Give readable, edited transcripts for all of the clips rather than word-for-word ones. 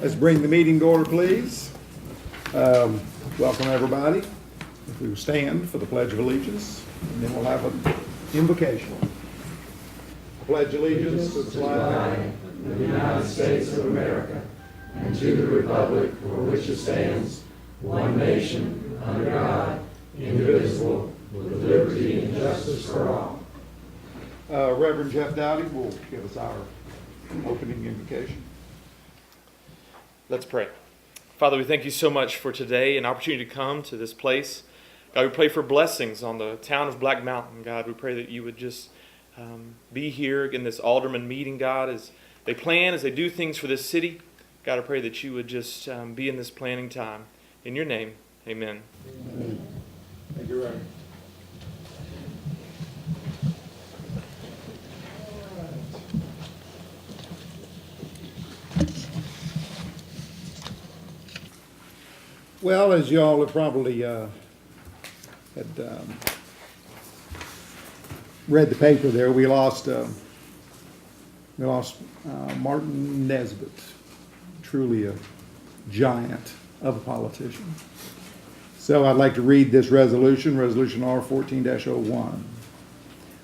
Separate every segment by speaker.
Speaker 1: Let's bring the meeting to order, please. Welcome, everybody. If we will stand for the Pledge of Allegiance, and then we'll have an invocation. Pledge allegiance to the flag
Speaker 2: of the United States of America and to the republic for which it stands, one nation, under God, indivisible, with liberty and justice for all.
Speaker 1: Reverend Jeff Dowdy will give us our opening invocation.
Speaker 3: Let's pray. Father, we thank you so much for today, an opportunity to come to this place. God, we pray for blessings on the town of Black Mountain. God, we pray that you would just be here in this alderman meeting, God, as they plan, as they do things for this city. God, I pray that you would just be in this planning time. In your name, amen.
Speaker 1: Amen. Thank you, Reverend. Well, as y'all have probably read the paper there, we lost Martin Nesbitt, truly a giant of a politician. So I'd like to read this resolution R 14-01.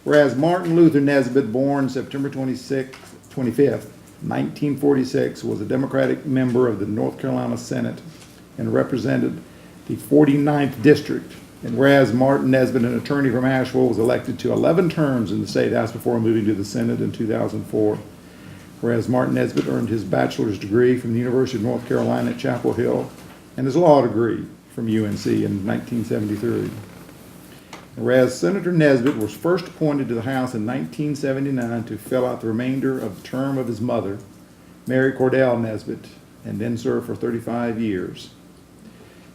Speaker 1: Whereas Martin Luther Nesbitt, born September 25th, 1946, was a Democratic member of the North Carolina Senate and represented the 49th District. And whereas Martin Nesbitt, an attorney from Asheville, was elected to 11 terms in the State House before moving to the Senate in 2004. Whereas Martin Nesbitt earned his bachelor's degree from the University of North Carolina at Chapel Hill and his law degree from UNC in 1973. Whereas Senator Nesbitt was first appointed to the House in 1979 to fill out the remainder of the term of his mother, Mary Cordell Nesbitt, and then served for 35 years.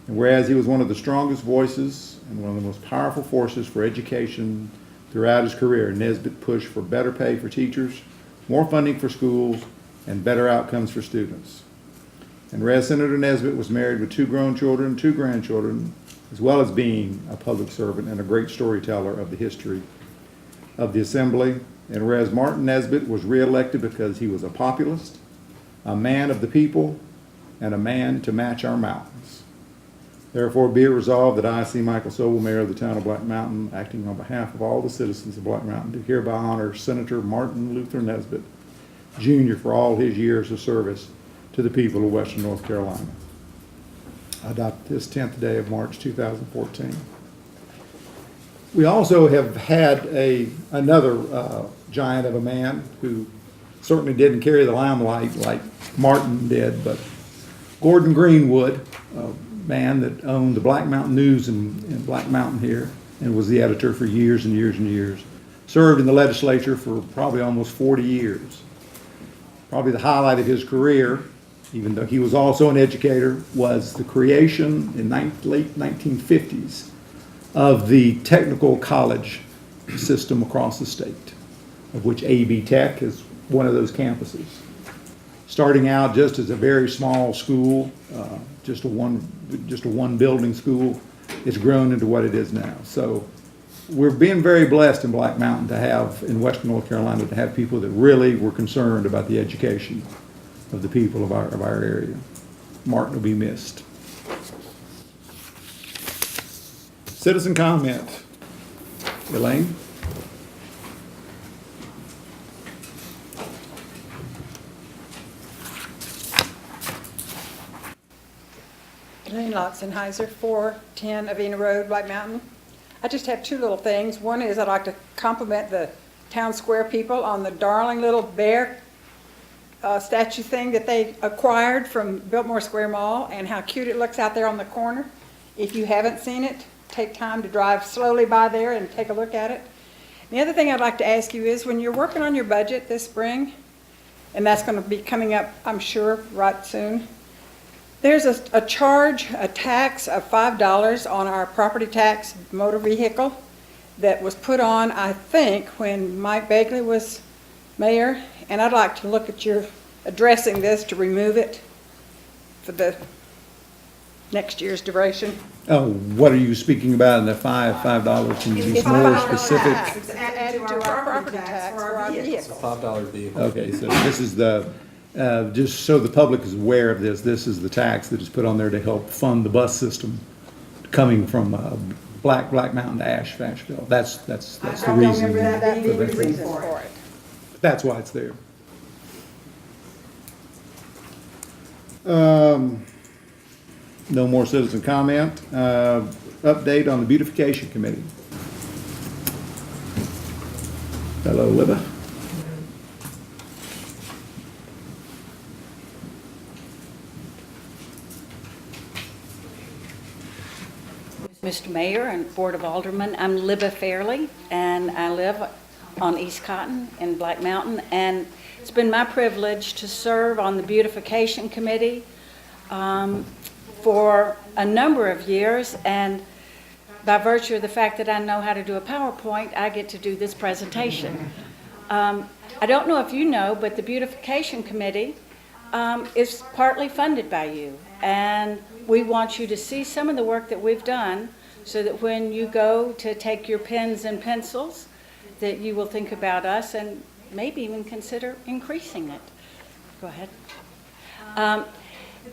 Speaker 1: And whereas he was one of the strongest voices and one of the most powerful forces for education throughout his career, Nesbitt pushed for better pay for teachers, more funding for schools, and better outcomes for students. And whereas Senator Nesbitt was married with 2 grown children and 2 grandchildren, as well as being a public servant and a great storyteller of the history of the Assembly. And whereas Martin Nesbitt was reelected because he was a populist, a man of the people, and a man to match our mountains. Therefore, be it resolved that I, C. Michael Sobel, Mayor of the town of Black Mountain, acting on behalf of all the citizens of Black Mountain, do hereby honor Senator Martin Luther Nesbitt, Jr. for all his years of service to the people of Western North Carolina. I adopt this 10th day of March 2014. We also have had another giant of a man who certainly didn't carry the limelight like Martin did, but Gordon Greenwood, a man that owned the Black Mountain News in Black Mountain here and was the editor for years and years and years, served in the legislature for probably almost 40 years. Probably the highlight of his career, even though he was also an educator, was the creation in late 1950s of the technical college system across the state, of which AB Tech is one of those campuses. Starting out just as a very small school, just a one building school, it's grown into what it is now. So we're being very blessed in Black Mountain to have, in Western North Carolina, to have people that really were concerned about the education of the people of our area. Martin will be missed. Citizen comment. Elaine?
Speaker 4: Elaine Lotzenheiser, 410 Avena Road, Black Mountain. I just have 2 little things. One is I'd like to compliment the town square people on the darling little bear statue thing that they acquired from Biltmore Square Mall, and how cute it looks out there on the corner. If you haven't seen it, take time to drive slowly by there and take a look at it. The other thing I'd like to ask you is, when you're working on your budget this spring, and that's going to be coming up, I'm sure, right soon, there's a tax of $5 on our property tax motor vehicle that was put on, I think, when Mike Bagley was mayor, and I'd like to look at your addressing this to remove it for the next year's duration.
Speaker 1: Oh, what are you speaking about in the $5? Can you be more specific?
Speaker 4: It's added to our property tax for our vehicles.
Speaker 5: $5 vehicle.
Speaker 1: Okay, so this is the Just so the public is aware of this, this is the tax that is put on there to help fund the bus system coming from Black Mountain to Asheville. That's the
Speaker 4: I don't
Speaker 1: reason.
Speaker 4: remember that being
Speaker 1: for
Speaker 4: the
Speaker 1: that.
Speaker 4: reason for it.
Speaker 1: That's why it's there. No more citizen comment. Update on the beautification committee. Hello, Libba.
Speaker 5: Mr. Mayor and Board of Aldermen, I'm Libba Fairley, and I live on East Cotton in Black Mountain, and it's been my privilege to serve on the Beautification Committee for a number of years, and by virtue of the fact that I know how to do a PowerPoint, I get to do this presentation. I don't know if you know, but the Beautification Committee is partly funded by you, and we want you to see some of the work that we've done so that when you go to take your pens and pencils, that you will think about us and maybe even consider increasing it. Go ahead.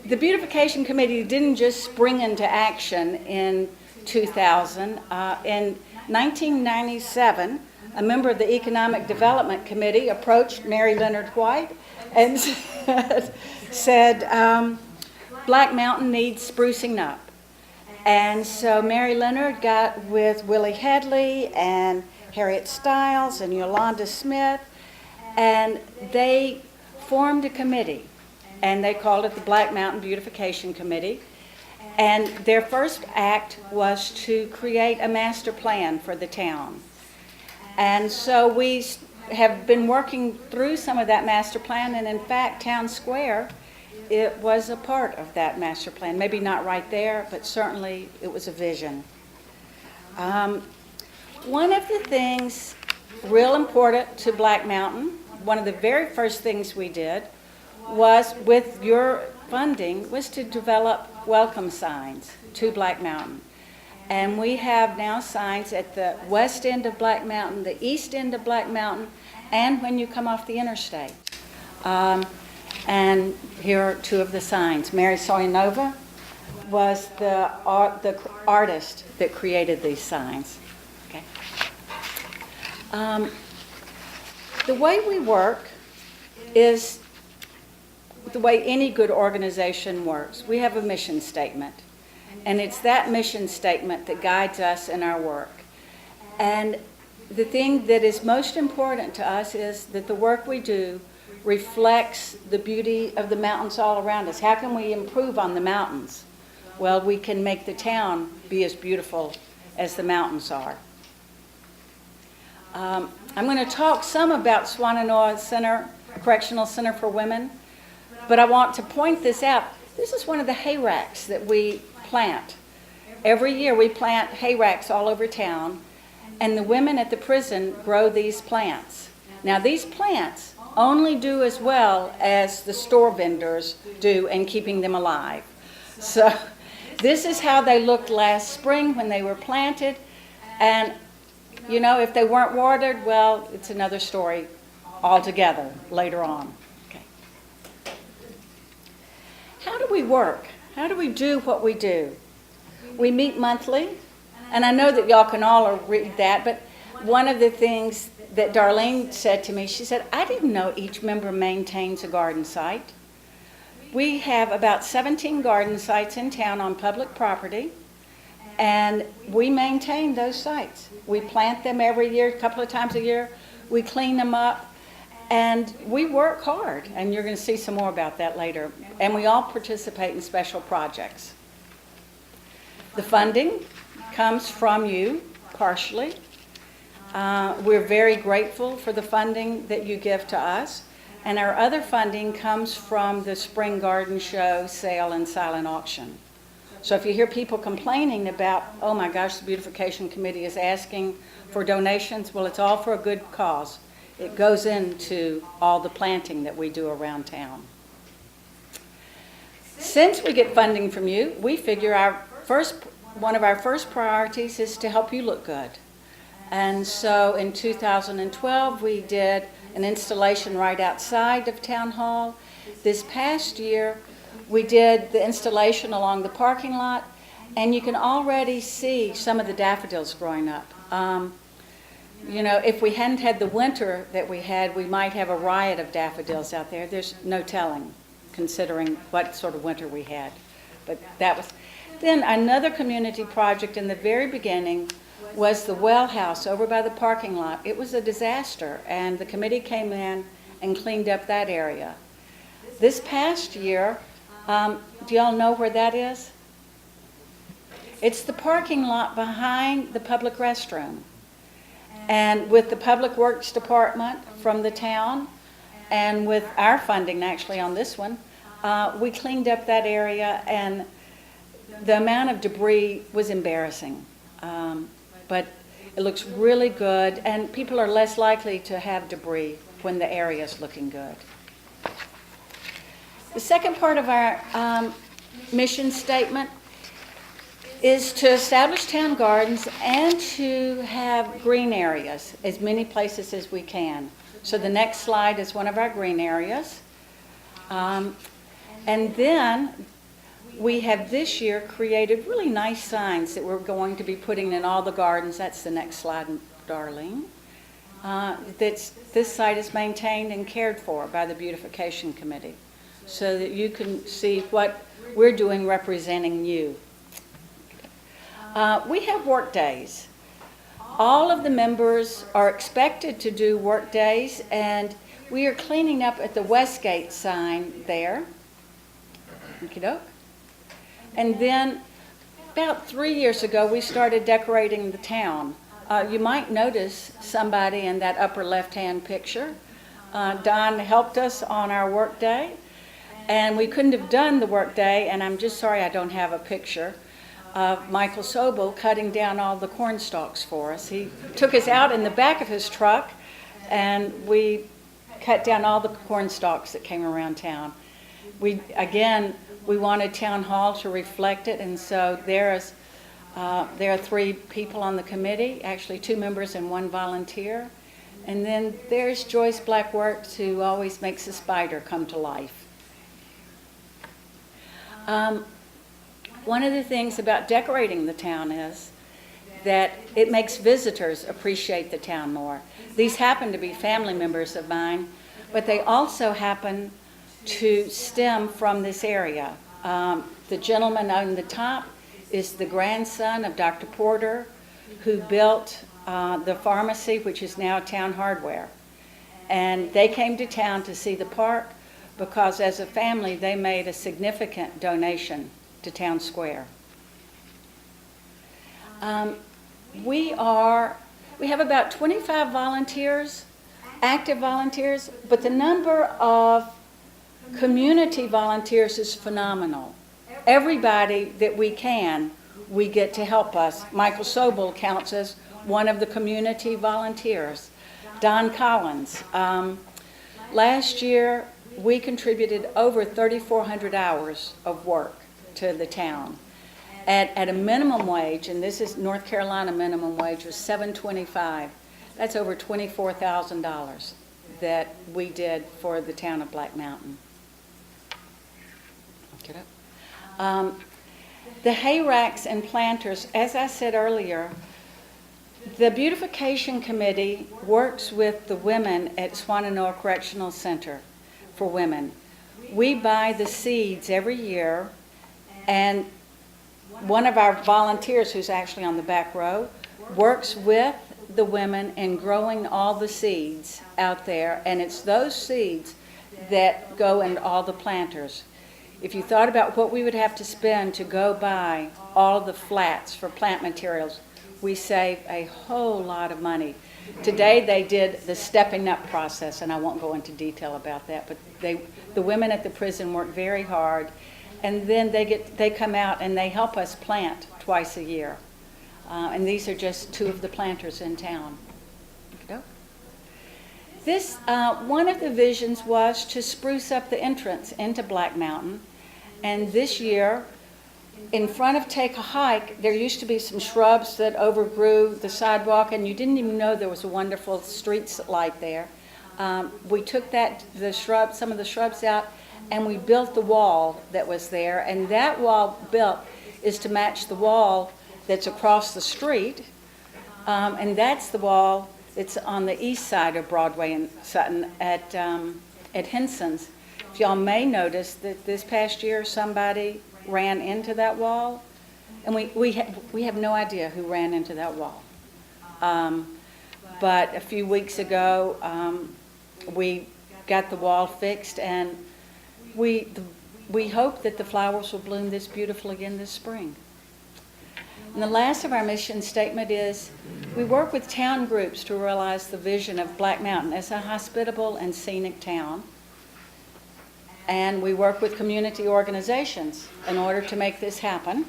Speaker 5: The Beautification Committee didn't just spring into action in 2000. In 1997, a member of the Economic Development Committee approached Mary Leonard White and said, Black Mountain needs sprucing up. And so Mary Leonard got with Willie Headley and Harriet Stiles and Yolanda Smith, and they formed a committee, and they called it the Black Mountain Beautification Committee. And their first act was to create a master plan for the town. And so we have been working through some of that master plan, and in fact, Town Square, it was a part of that master plan. Maybe not right there, but certainly it was a vision. One of the things real important to Black Mountain, one of the very first things we did was, with your funding, was to develop welcome signs to Black Mountain. And we have now signs at the west end of Black Mountain, the east end of Black Mountain, and when you come off the interstate. And here are two of the signs. Mary Soyanova was the artist that created these signs. Okay. The way we work is the way any good organization works. We have a mission statement, and it's that mission statement that guides us in our work. And the thing that is most important to us is that the work we do reflects the beauty of the mountains all around us. How can we improve on the mountains? Well, we can make the town be as beautiful as the mountains are. I'm going to talk some about Swannanoa Center, Correctional Center for Women, but I want to point this out. This is one of the hay racks that we plant. Every year we plant hay racks all over town, and the women at the prison grow these plants. Now, these plants only do as well as the store vendors do in keeping them alive. So this is how they looked last spring when they were planted, and you know, if they weren't watered, well, it's another story altogether later on. Okay. How do we work? How do we do what we do? We meet monthly, and I know that y'all can all read that, but one of the things that Darlene said to me, she said, I didn't know each member maintains a garden site. We have about 17 garden sites in town on public property, and we maintain those sites. We plant them every year, a couple of times a year. We clean them up, and we work hard, and you're going to see some more about that later. And we all participate in special projects. The funding comes from you, partially. We're very grateful for the funding that you give to us. And our other funding comes from the Spring Garden Show, sale, and silent auction. So if you hear people complaining about, oh my gosh, the Beautification Committee is asking for donations, well, it's all for a good cause. It goes into all the planting that we do around town. Since we get funding from you, we figure one of our first priorities is to help you look good. And so in 2012, we did an installation right outside of Town Hall. This past year, we did the installation along the parking lot, and you can already see some of the daffodils growing up. You know, if we hadn't had the winter that we had, we might have a riot of daffodils out there. There's no telling, considering what sort of winter we had. But that was, then another community project in the very beginning was the well house over by the parking lot. It was a disaster, and the committee came in and cleaned up that area. This past year, do y'all know where that is? It's the parking lot behind the public restroom. And with the Public Works Department from the town, and with our funding actually on this one, we cleaned up that area, and the amount of debris was embarrassing. But it looks really good, and people are less likely to have debris when the area is looking good. The second part of our mission statement is to establish town gardens and to have green areas, as many places as we can. So the next slide is one of our green areas. And then we have this year created really nice signs that we're going to be putting in all the gardens. That's the next slide, Darlene. This site is maintained and cared for by the Beautification Committee, so that you can see what we're doing representing you. We have work days. All of the members are expected to do work days, and we are cleaning up at the Westgate sign there. Okey-doke. And then about 3 years ago, we started decorating the town. You might notice somebody in that upper left-hand picture. Don helped us on our work day, and we couldn't have done the work day, and I'm just sorry I don't have a picture of Michael Sobel cutting down all the corn stalks for us. He took us out in the back of his truck, and we cut down all the corn stalks that came around town. We wanted Town Hall to reflect it, and so there are 3 people on the committee, actually 2 members and 1 volunteer. And then there's Joyce Blackworks, who always makes a spider come to life. One of the things about decorating the town is that it makes visitors appreciate the town more. These happen to be family members of mine, but they also happen to stem from this area. The gentleman on the top is the grandson of Dr. Porter, who built the pharmacy, which is now Town Hardware. And they came to town to see the park because as a family they made a significant donation to Town Square. We have about 25 volunteers, active volunteers, but the number of community volunteers is phenomenal. Everybody that we get to help us. Michael Sobel counts as one of the community volunteers. Don Collins. Last year, we contributed over 3,400 hours of work to the town at a minimum wage, and this is North Carolina minimum wage was $7.25. That's over $24,000 that we did for the town of Black Mountain. Get up. The hay racks and planters, as I said earlier, the Beautification Committee works with the women at Swannanoa Correctional Center for women. We buy the seeds every year, and one of our volunteers, who's actually on the back row, works with the women in growing all the seeds out there, and it's those seeds that go in all the planters. If you thought about what we would have to spend to go buy all the flats for plant materials, we save a whole lot of money. Today they did the stepping up process, and I won't go into detail about that, but the women at the prison work very hard, and then they come out and they help us plant twice a year. And these are just 2 of the planters in town. This, one of the visions was to spruce up the entrance into Black Mountain, and this year, in front of Take a Hike, there used to be some shrubs that overgrew the sidewalk, and you didn't even know there was a wonderful street light there. We took some of the shrubs out, and we built the wall that was there, and that wall built is to match the wall that's across the street, and that's the wall that's on the east side of Broadway and Sutton at Henson's. If y'all may notice that this past year somebody ran into that wall, and we have no idea who ran into that wall. But a few weeks ago, we got the wall fixed, and we hope that the flowers will bloom this beautiful again this spring. And the last of our mission statement is we work with town groups to realize the vision of Black Mountain as a hospitable and scenic town. And we work with community organizations in order to make this happen.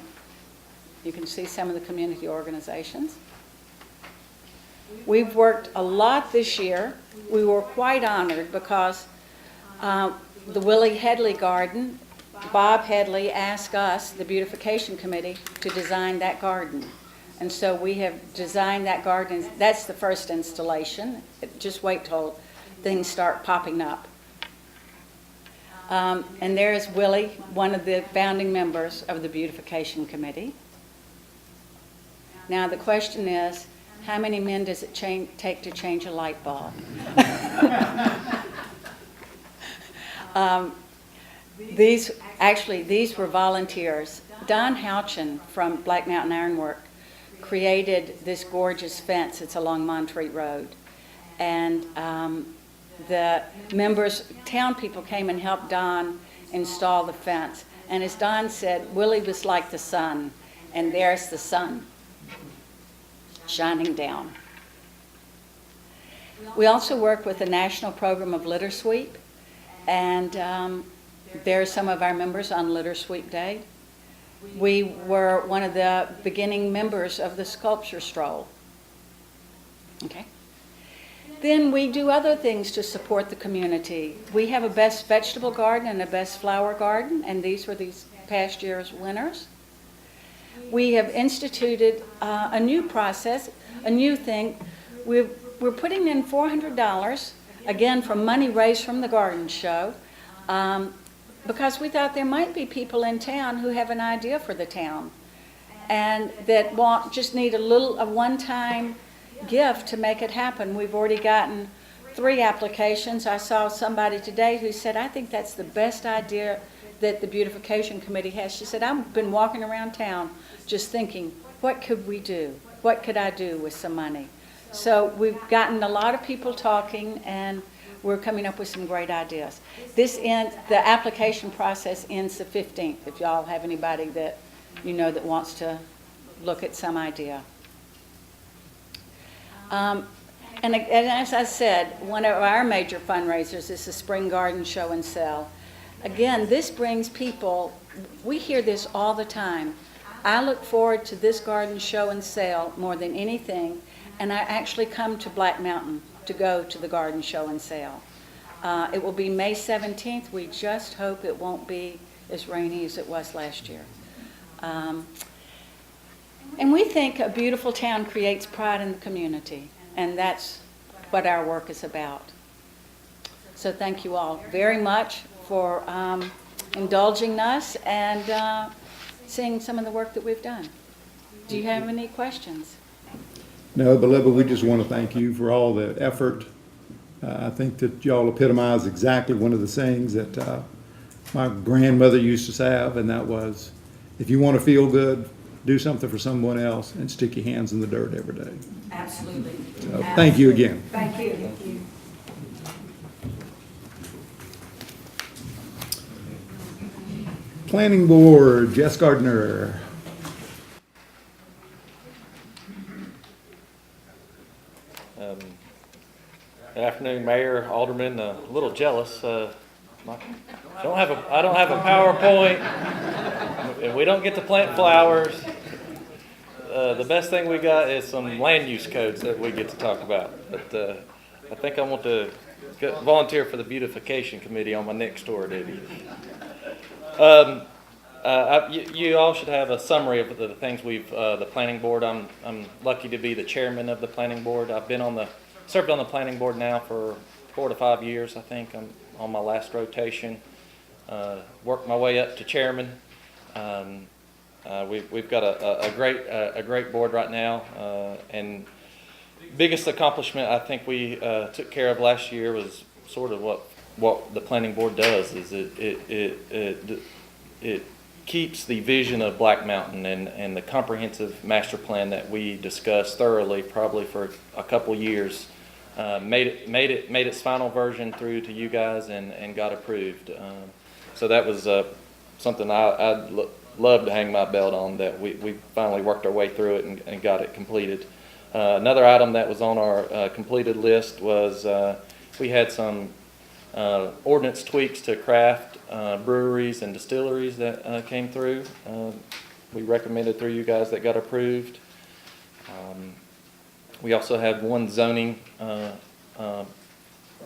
Speaker 5: You can see some of the community organizations. We've worked a lot this year. We were quite honored because the Willie Headley Garden, Bob Headley asked us, the Beautification Committee, to design that garden. And so we have designed that garden. That's the first installation. Just wait till things start popping up. And there's Willie, one of the founding members of the Beautification Committee. Now the question is, how many men does it take to change a light bulb? These were volunteers. Don Houchin from Black Mountain Ironwork created this gorgeous fence. It's along Montreat Road. And the members, town people came and helped Don install the fence. And as Don said, Willie was like the sun, and there's the sun shining down. We also work with the National Program of Litter Sweep, and there are some of our members on Litter Sweep Day. We were one of the beginning members of the Sculpture Stroll. Okay. Then we do other things to support the community. We have a best vegetable garden and a best flower garden, and these were these past year's winners. We have instituted a new process, a new thing. We're putting in $400, again, from money raised from the garden show, because we thought there might be people in town who have an idea for the town and that just need a one-time gift to make it happen. We've already gotten 3 applications. I saw somebody today who said, I think that's the best idea that the Beautification Committee has. She said, I've been walking around town just thinking, what could we do? What could I do with some money? So we've gotten a lot of people talking, and we're coming up with some great ideas. The application process ends the 15th, if y'all have anybody that you know that wants to look at some idea. And as I said, one of our major fundraisers is the Spring Garden Show and Sell. Again, this brings people, we hear this all the time. I look forward to this garden show and sale more than anything, and I actually come to Black Mountain to go to the garden show and sale. It will be May 17th. We just hope it won't be as rainy as it was last year. And we think a beautiful town creates pride in the community, and that's what our work is about. So thank you all very much for indulging us and seeing some of the work that we've done. Do you have any questions?
Speaker 1: No, but Libba, we just want to thank you for all the effort. I think that y'all epitomize exactly one of the sayings that my grandmother used to have, and that was, if you want to feel good, do something for someone else and stick your hands in the dirt every day.
Speaker 5: Absolutely.
Speaker 1: So, thank you again.
Speaker 5: Thank you. Thank you.
Speaker 1: Planning Board, Jess Gardner.
Speaker 6: Good afternoon, Mayor, Alderman. A little jealous. I don't have a PowerPoint, and we don't get to plant flowers. The best thing we got is some land use codes that we get to talk about. But I think I want to volunteer for the Beautification Committee on my next door duty. You all should have a summary of the things the planning board. I'm lucky to be the chairman of the planning board. I've been served on the planning board now for 4 to 5 years. I think I'm on my last rotation. worked my way up to chairman. We've got a great board right now, and biggest accomplishment I think we took care of last year was sort of what the planning board does is it keeps the vision of Black Mountain and the comprehensive master plan that we discussed thoroughly probably for a couple years, made its final version through to you guys and got approved. So that was something I'd love to hang my belt on, that we finally worked our way through it and got it completed. Another item that was on our completed list was we had some ordinance tweaks to craft breweries and distilleries that came through. We recommended through you guys that got approved. We also had one zoning, a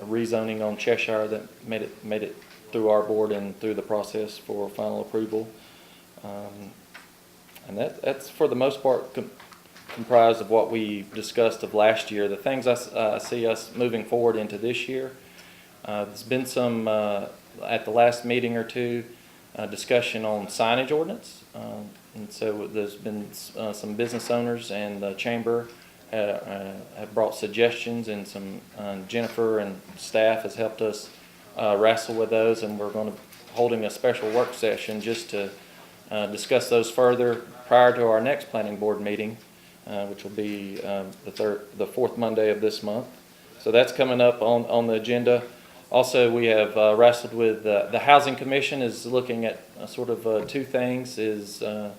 Speaker 6: rezoning on Cheshire that made it through our board and through the process for final approval. And that's for the most part comprised of what we discussed of last year. The things I see us moving forward into this year, there's been some, at the last meeting or two, discussion on signage ordinance. And so there's been some business owners and the chamber have brought suggestions, and some Jennifer and staff has helped us wrestle with those, and we're holding a special work session just to discuss those further prior to our next planning board meeting, which will be the fourth Monday of this month. So that's coming up on the agenda. Also, we have wrestled with the Housing Commission is looking at sort of two things. They're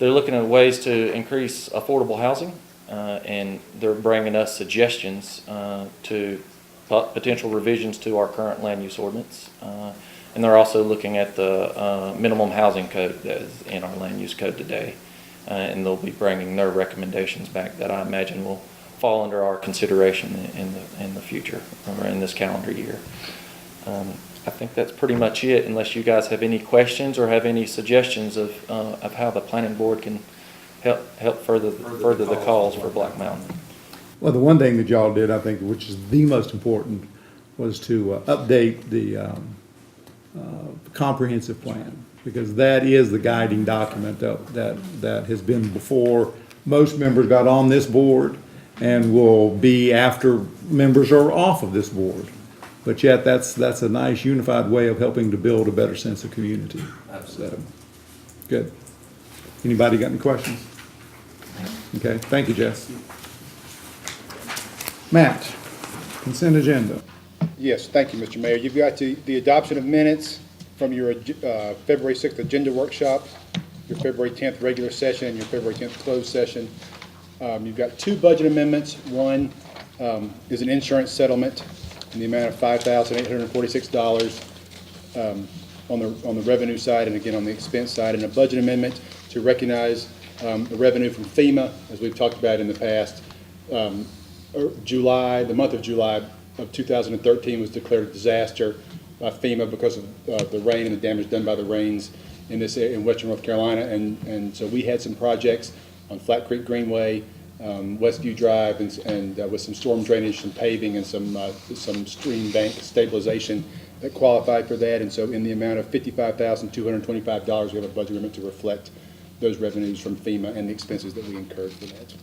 Speaker 6: looking at ways to increase affordable housing, and they're bringing us suggestions to potential revisions to our current land use ordinance. And they're also looking at the minimum housing code that is in our land use code today. And they'll be bringing their recommendations back that I imagine will fall under our consideration in the future, or in this calendar year. I think that's pretty much it, unless you guys have any questions or have any suggestions of how the planning board can help further the cause for Black Mountain.
Speaker 1: Well, the one thing that y'all did, I think, which is the most important, was to update the comprehensive plan, because that is the guiding document that has been before most members got on this board, and will be after members are off of this board. But yet, that's a nice unified way of helping to build a better sense of community. Absolutely. So, good. Anybody got any questions? Okay, thank you, Jess. Matt, consent agenda.
Speaker 7: Yes, thank you, Mr. Mayor. You've got the adoption of minutes from your February 6th agenda workshop, your February 10th regular session, and your February 10th closed session. You've got two budget amendments. One is an insurance settlement in the amount of $5,846 on the revenue side, and again on the expense side, and a budget amendment to recognize the revenue from FEMA, as we've talked about in the past. The month of July of 2013 was declared a disaster by FEMA because of the rain and the damage done by the rains in western North Carolina, and so we had some projects on Flat Creek Greenway, Westview Drive, and with some storm drainage, some paving, and some stream bank stabilization that qualified for that. And so in the amount of $55,225, we have a budget amendment to reflect those revenues from FEMA and the expenses that we incurred for that.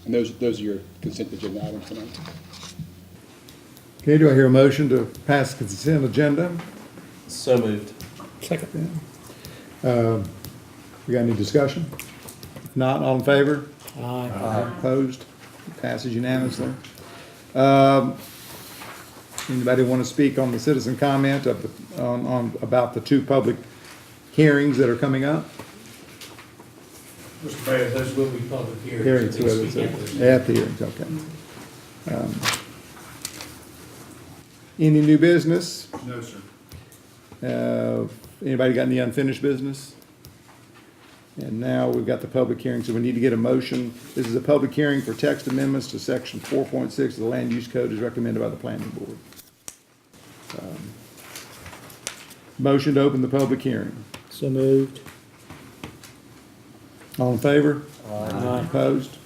Speaker 7: And those are your consent agenda items tonight.
Speaker 1: Okay, do I hear a motion to pass the consent agenda?
Speaker 6: So moved.
Speaker 1: Second. We got any discussion? If not, all in favor? Aye. Opposed? Passes unanimously. Anybody want to speak on the citizen comment about the two public hearings that are coming up?
Speaker 8: Mr. Mayor, those will be public hearings.
Speaker 1: At the hearings, okay. Any new business?
Speaker 8: No, sir.
Speaker 1: Anybody got any unfinished business? And now we've got the public hearing, so we need to get a motion. This is a public hearing for text amendments to section 4.6 of the land use code as recommended by the planning board. Motion to open the public hearing.
Speaker 8: So moved.
Speaker 1: All in favor? Aye. Opposed?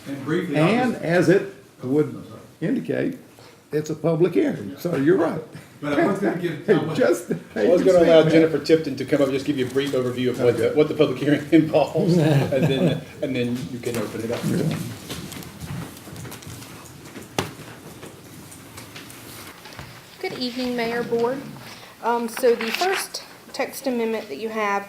Speaker 8: And briefly,
Speaker 1: And as it would indicate, it's a public hearing, so you're right.
Speaker 2: But I was gonna give
Speaker 1: Hey,
Speaker 2: Tom
Speaker 1: just,
Speaker 7: I was going to allow Jennifer Tipton to come up and just give you a brief overview of what the public hearing involves, and then you can open it up.
Speaker 9: Good evening, Mayor, Board. So the first text amendment that you have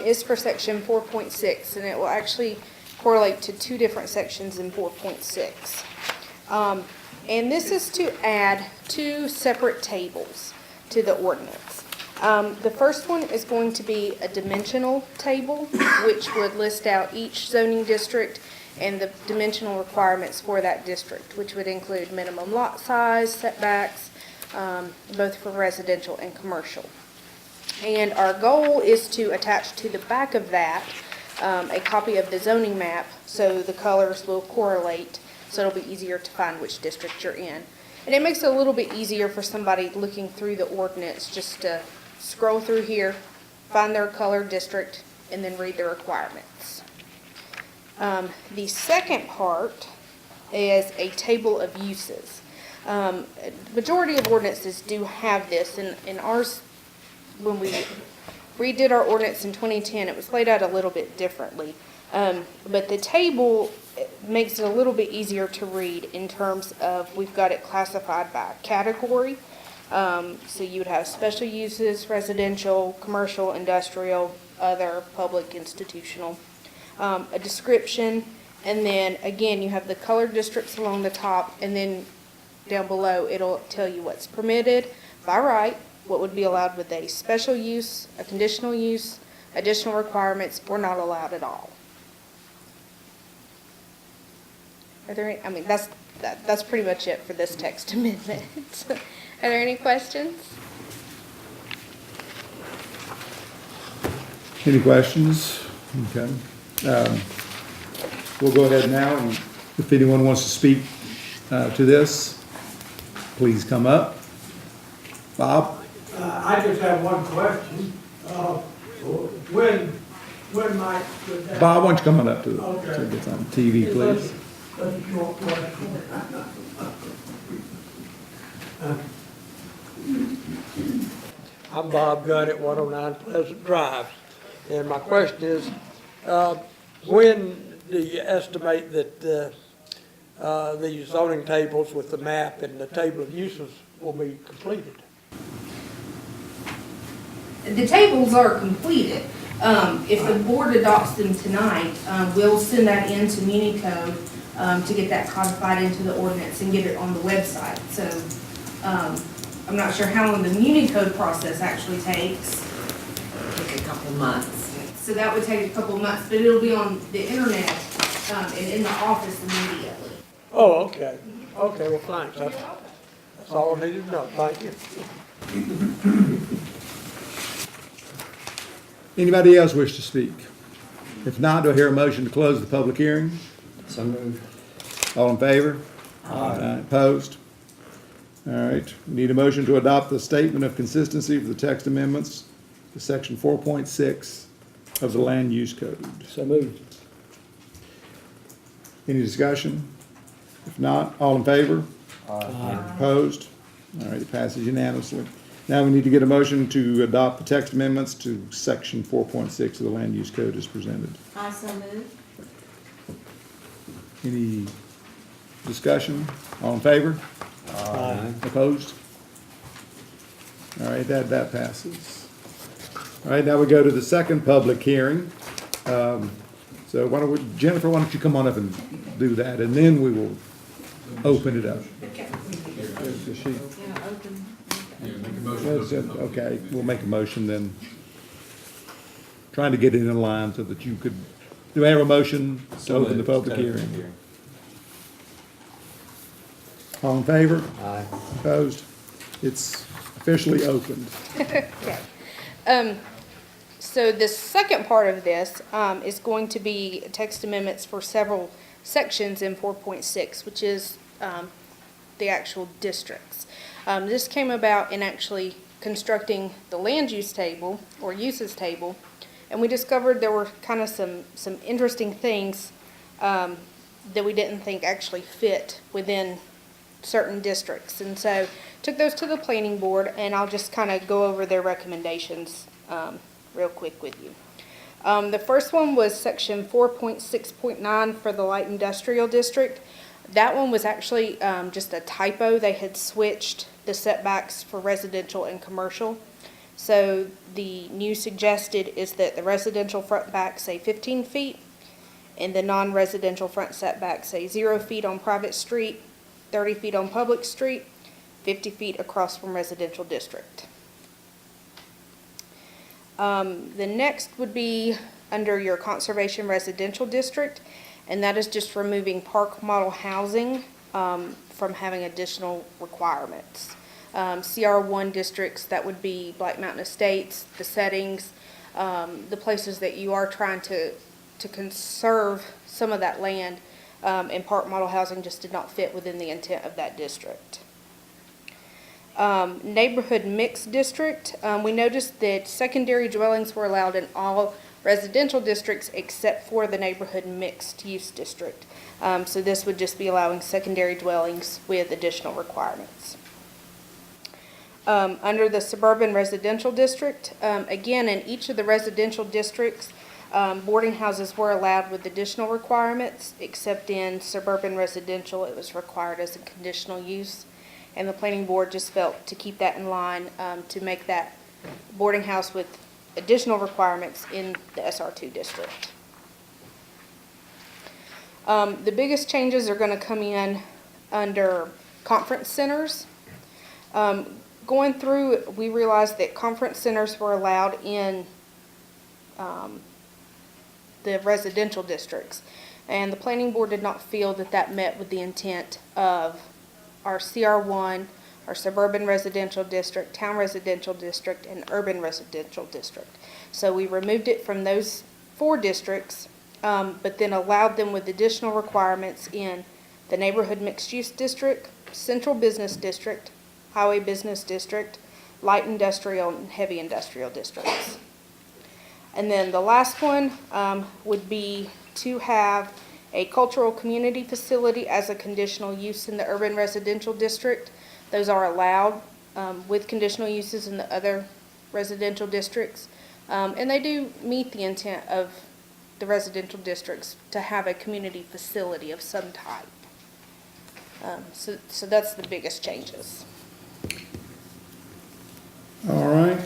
Speaker 9: is for section 4.6, and it will actually correlate to two different sections in 4.6. And this is to add two separate tables to the ordinance. The first one is going to be a dimensional table, which would list out each zoning district and the dimensional requirements for that district, which would include minimum lot size, setbacks, both for residential and commercial. And our goal is to attach to the back of that a copy of the zoning map, so the colors will correlate, so it'll be easier to find which district you're in. And it makes it a little bit easier for somebody looking through the ordinance just to scroll through here, find their color district, and then read the requirements. The second part is a table of uses. Majority of ordinances do have this, and ours, when we redid our ordinance in 2010, it was laid out a little bit differently. But the table makes it a little bit easier to read in terms of, we've got it classified by category. So you would have special uses, residential, commercial, industrial, other, public, institutional, a description, and then again, you have the color districts along the top, and then down below, it'll tell you what's permitted by right, what would be allowed with a special use, a conditional use, additional requirements, or not allowed at all. Are there any, I mean, that's pretty much it for this text amendment. Are there any questions?
Speaker 1: Any questions? Okay. We'll go ahead now, and if anyone wants to speak to this, please come up. Bob?
Speaker 8: I just have one question. When might that?
Speaker 1: Bob, why don't you come on up to
Speaker 8: Okay.
Speaker 1: get on TV, please?
Speaker 8: That's a short question. I'm Bob Gunn at 109 Pleasant Drive, and my question is, when do you estimate that the zoning tables with the map and the table of uses will be completed?
Speaker 9: The tables are completed. If the board adopts them tonight, we'll send that in to MuniCode to get that codified into the ordinance and get it on the website. So I'm not sure how long the MuniCode process actually takes.
Speaker 10: Take a couple months.
Speaker 9: So that would take a couple of months, but it'll be on the internet and in the office immediately.
Speaker 8: Oh, okay. Okay, well, thanks. That's all I needed to know. Thank you.
Speaker 1: Anybody else wish to speak? If not, do I hear a motion to close the public hearing?
Speaker 8: So moved.
Speaker 1: All in favor? Aye. Opposed? All right, we need a motion to adopt the statement of consistency for the text amendments to section 4.6 of the Land Use Code.
Speaker 8: So moved.
Speaker 1: Any discussion? If not, all in favor?
Speaker 8: Aye.
Speaker 1: Opposed? All right, it passes unanimously. Now we need to get a motion to adopt the text amendments to section 4.6 of the Land Use Code as presented.
Speaker 10: I so move.
Speaker 1: Any discussion? All in favor?
Speaker 8: Aye.
Speaker 1: Opposed? All right, that passes. All right, now we go to the second public hearing. So Jennifer, why don't you come on up and do that, and then we will open it up. Does she- Okay, we'll make a motion then. Trying to get it in line so that you could, do I have a motion to open the public hearing? All in favor?
Speaker 8: Aye.
Speaker 1: Opposed? It's officially opened.
Speaker 9: Okay. So the second part of this is going to be text amendments for several sections in 4.6, which is the actual districts. This came about in actually constructing the land use table or uses table, and we discovered there were kind of some interesting things that we didn't think actually fit within certain districts. And so took those to the planning board, and I'll just kind of go over their recommendations real quick with you. The first one was section 4.6.9 for the light industrial district. That one was actually just a typo. They had switched the setbacks for residential and commercial. So the new suggested is that the residential front back say 15 feet and the non-residential front setback say 0 feet on private street, 30 feet on public street, 50 feet across from residential district. The next would be under your conservation residential district, and that is just removing park model housing from having additional requirements. CR1 districts, that would be Black Mountain Estates, the settings, the places that you are trying to conserve some of that land, and park model housing just did not fit within the intent of that district. Neighborhood mixed district, we noticed that secondary dwellings were allowed in all residential districts except for the neighborhood mixed use district. So this would just be allowing secondary dwellings with additional requirements. Under the suburban residential district, again, in each of the residential districts, boarding houses were allowed with additional requirements, except in suburban residential, it was required as a conditional use. And the planning board just felt to keep that in line, to make that boarding house with additional requirements in the SR2 district. The biggest changes are going to come in under conference centers. Going through, we realized that conference centers were allowed in the residential districts, and the planning board did not feel that that met with the intent of our CR1, our suburban residential district, town residential district, and urban residential district. So we removed it from those 4 districts, but then allowed them with additional requirements in the neighborhood mixed use district, central business district, highway business district, light industrial, and heavy industrial districts. And then the last one would be to have a cultural community facility as a conditional use in the urban residential district. Those are allowed with conditional uses in the other residential districts. And they do meet the intent of the residential districts to have a community facility of some type. So that's the biggest changes.
Speaker 1: All right.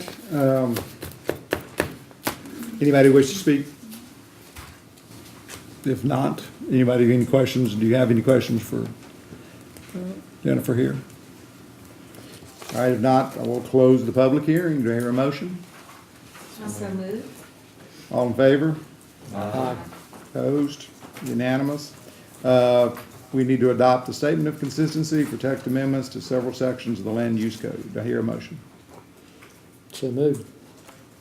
Speaker 1: Anybody wish to speak? If not, anybody have any questions? Do you have any questions for Jennifer here? All right, if not, I will close the public hearing. Do I hear a motion?
Speaker 10: Also moved.
Speaker 1: All in favor? Aye. Opposed? Unanimous. We need to adopt the statement of consistency for text amendments to several sections of the land use code. Do I hear a motion?
Speaker 2: So moved.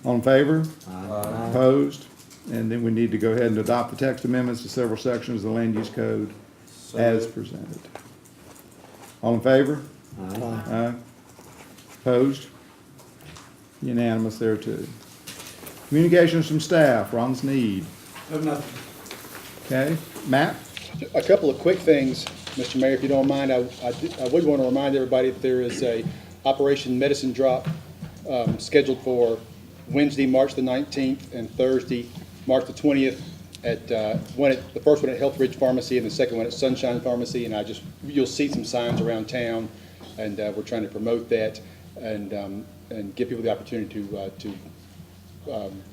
Speaker 1: All in favor? Aye. Opposed? And then we need to go ahead and adopt the text amendments to several sections of the land use code as presented. All in favor?
Speaker 2: Aye.
Speaker 1: Aye. Opposed? Unanimous there too. Communications from staff, Ron Sneed.
Speaker 7: Have nothing.
Speaker 1: Okay, Matt?
Speaker 7: A couple of quick things, Mr. Mayor, if you don't mind. I would want to remind everybody that there is a Operation Medicine Drop scheduled for Wednesday, March the 19th, and Thursday, March the 20th, at the first one at Health Ridge Pharmacy and the second one at Sunshine Pharmacy. And you'll see some signs around town, and we're trying to promote that and give people the opportunity to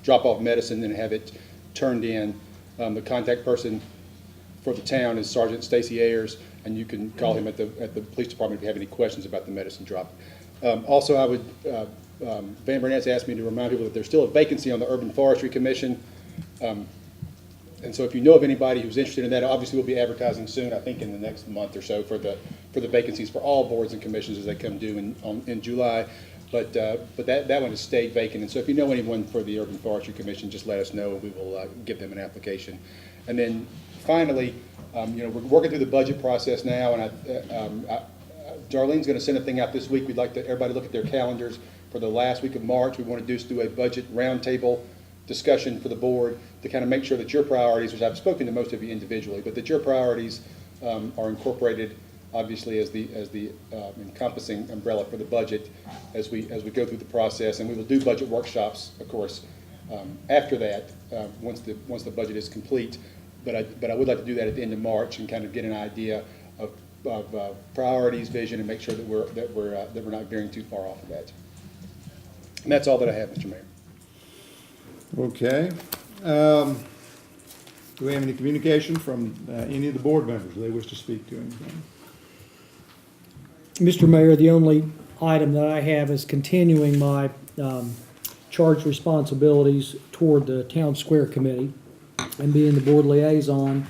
Speaker 7: drop off medicine and have it turned in. The contact person for the town is Sergeant Stacy Ayers, and you can call him at the police department if you have any questions about the medicine drop. Also, I would Van Burnet's asked me to remind people that there's still a vacancy on the Urban Forestry Commission. And so if you know of anybody who's interested in that, obviously we'll be advertising soon, I think in the next month or so, for the vacancies for all boards and commissions as they come due in July. But that one has stayed vacant. And so if you know anyone for the Urban Forestry Commission, just let us know. We will give them an application. And then finally, we're working through the budget process now, and Darlene's going to send a thing out this week. We'd like everybody to look at their calendars for the last week of March. We want to do a budget roundtable discussion for the board to kind of make sure that your priorities, which I've spoken to most of you individually, but that your priorities are incorporated obviously as the encompassing umbrella for the budget as we go through the process. And we will do budget workshops, of course, after that, once the budget is complete. But I would like to do that at the end of March and kind of get an idea of priorities, vision, and make sure that we're not veering too far off of that. And that's all that I have, Mr. Mayor.
Speaker 1: Okay. Do we have any communication from any of the board members? Do they wish to speak to anything?
Speaker 11: Mr. Mayor, the only item that I have is continuing my charge responsibilities toward the Town Square Committee and being the board liaison.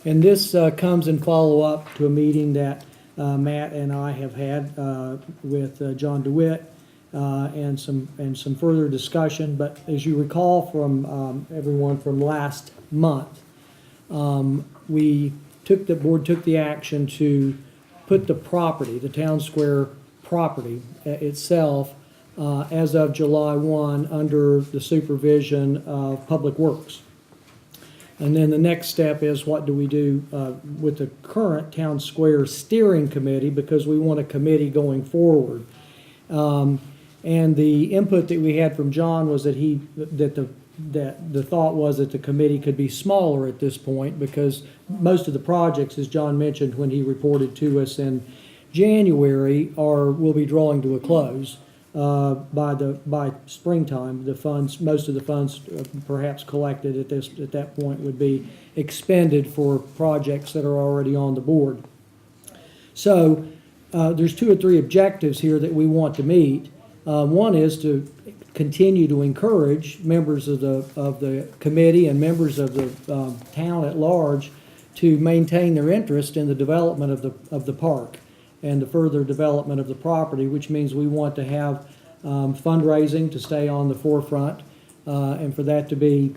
Speaker 11: And this comes in follow-up to a meeting that Matt and I have had with John DeWitt and some further discussion. But as you recall from everyone from last month, the board took the action to put the property, the Town Square property itself, as of July 1, under the supervision of Public Works. And then the next step is, what do we do with the current Town Square Steering Committee, because we want a committee going forward. And the input that we had from John was that the thought was that the committee could be smaller at this point, because most of the projects, as John mentioned when he reported to us in January, will be drawing to a close by springtime. Most of the funds perhaps collected at that point would be expended for projects that are already on the board. So there's 2 or 3 objectives here that we want to meet. One is to continue to encourage members of the committee and members of the town at large to maintain their interest in the development of the park and the further development of the property, which means we want to have fundraising to stay on the forefront and for that to be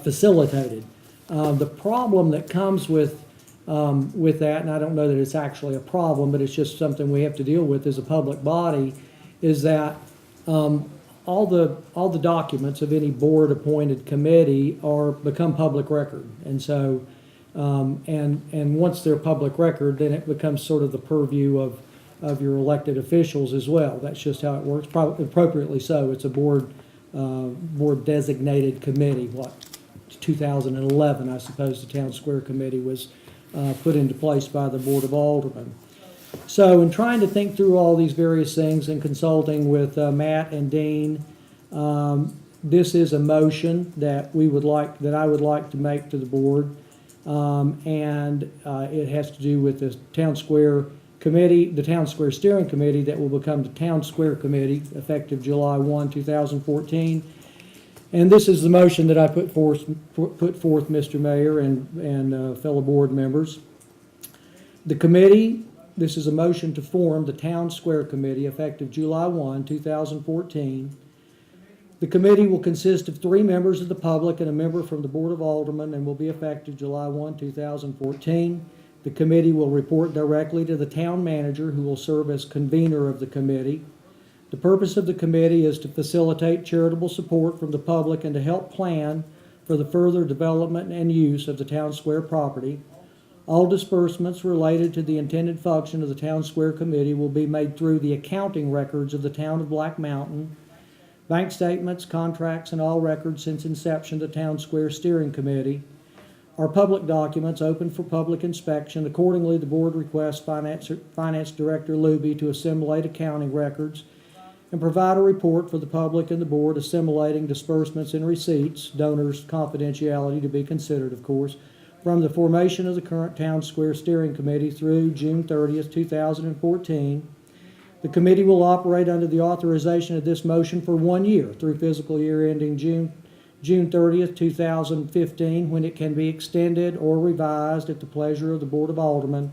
Speaker 11: facilitated. The problem that comes with that, and I don't know that it's actually a problem, but it's just something we have to deal with as a public body, is that all the documents of any board-appointed committee become public record, and so and once they're public record, then it becomes sort of the purview of your elected officials as well. That's just how it works. Appropriately so. It's a board designated committee. 2011, I suppose, the Town Square Committee was put into place by the Board of Aldermen. So in trying to think through all these various things and consulting with Matt and Dean, this is a motion that I would like to make to the board. And it has to do with the Town Square Committee, the Town Square Steering Committee that will become the Town Square Committee effective July 1, 2014. And this is the motion that I put forth, Mr. Mayor and fellow board members. The committee, this is a motion to form the Town Square Committee effective July 1, 2014. The committee will consist of 3 members of the public and a member from the Board of Aldermen and will be effective July 1, 2014. The committee will report directly to the town manager, who will serve as convener of the committee. The purpose of the committee is to facilitate charitable support from the public and to help plan for the further development and use of the Town Square property. All disbursements related to the intended function of the Town Square Committee will be made through the accounting records of the town of Black Mountain. Bank statements, contracts, and all records since inception of the Town Square Steering Committee are public documents open for public inspection. Accordingly, the board requests Finance Director Luby to assimilate accounting records and provide a report for the public and the board assimilating disbursements and receipts, donors' confidentiality to be considered, of course, from the formation of the current Town Square Steering Committee through June 30th, 2014. The committee will operate under the authorization of this motion for 1 year through fiscal year ending June 30th, 2015, when it can be extended or revised at the pleasure of the Board of Aldermen.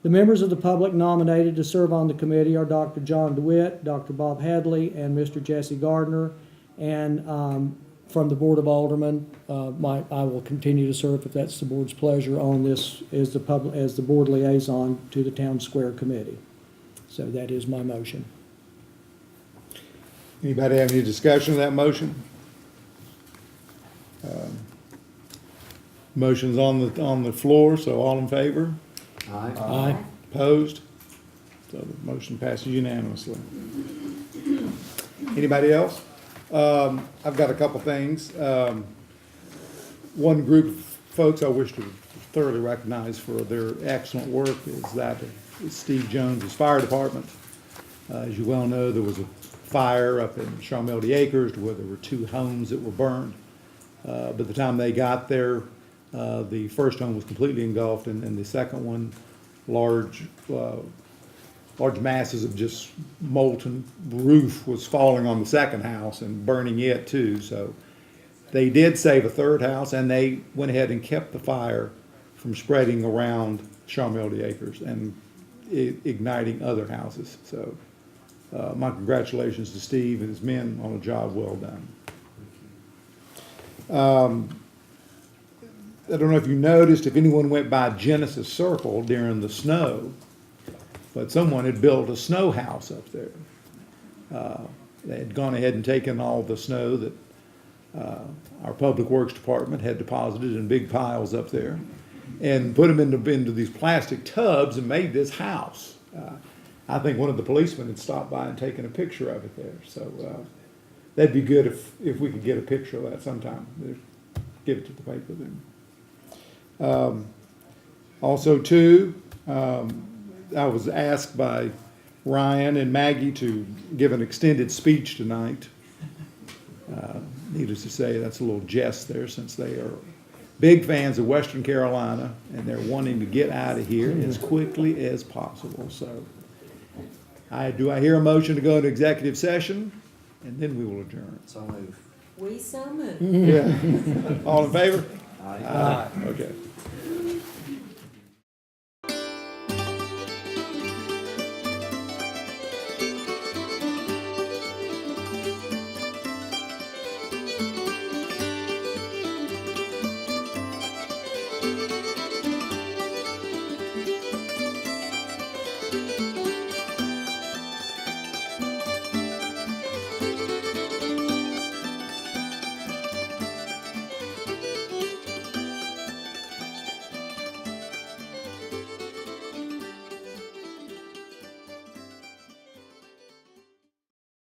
Speaker 11: The members of the public nominated to serve on the committee are Dr. John DeWitt, Dr. Bob Hadley, and Mr. Jesse Gardner. And from the Board of Aldermen, I will continue to serve, if that's the board's pleasure, on this as the board liaison to the Town Square Committee. So that is my motion.
Speaker 1: Anybody have any discussion of that motion? Motion's on the floor, so all in favor?
Speaker 11: Aye.
Speaker 1: Opposed? So the motion passes unanimously. Anybody else? I've got a couple things. One group of folks I wish to thoroughly recognize for their excellent work is that of Steve Jones's fire department. As you well know, there was a fire up in Charmeldy Acres where there were 2 homes that were burned. By the time they got there, the first home was completely engulfed, and the second one, large masses of just molten roof was falling on the second house and burning it too. So they did save a third house, and they went ahead and kept the fire from spreading around Charmeldy Acres and igniting other houses. So my congratulations to Steve and his men on a job well done. I don't know if you noticed, if anyone went by Genesis Circle during the snow, but someone had built a snow house up there. They had gone ahead and taken all the snow that our Public Works Department had deposited in big piles up there and put them into these plastic tubs and made this house. I think one of the policemen had stopped by and taken a picture of it there. So that'd be good if we could get a picture of that sometime. Give it to the paper then. Also, too, I was asked by Ryan and Maggie to give an extended speech tonight. Needless to say, that's a little jest there, since they are big fans of Western Carolina and they're wanting to get out of here as quickly as possible. So, do I hear a motion to go into executive session? And then we will adjourn.
Speaker 2: So move.
Speaker 10: We so move.
Speaker 1: Yeah. All in favor?
Speaker 2: Aye.
Speaker 1: Okay.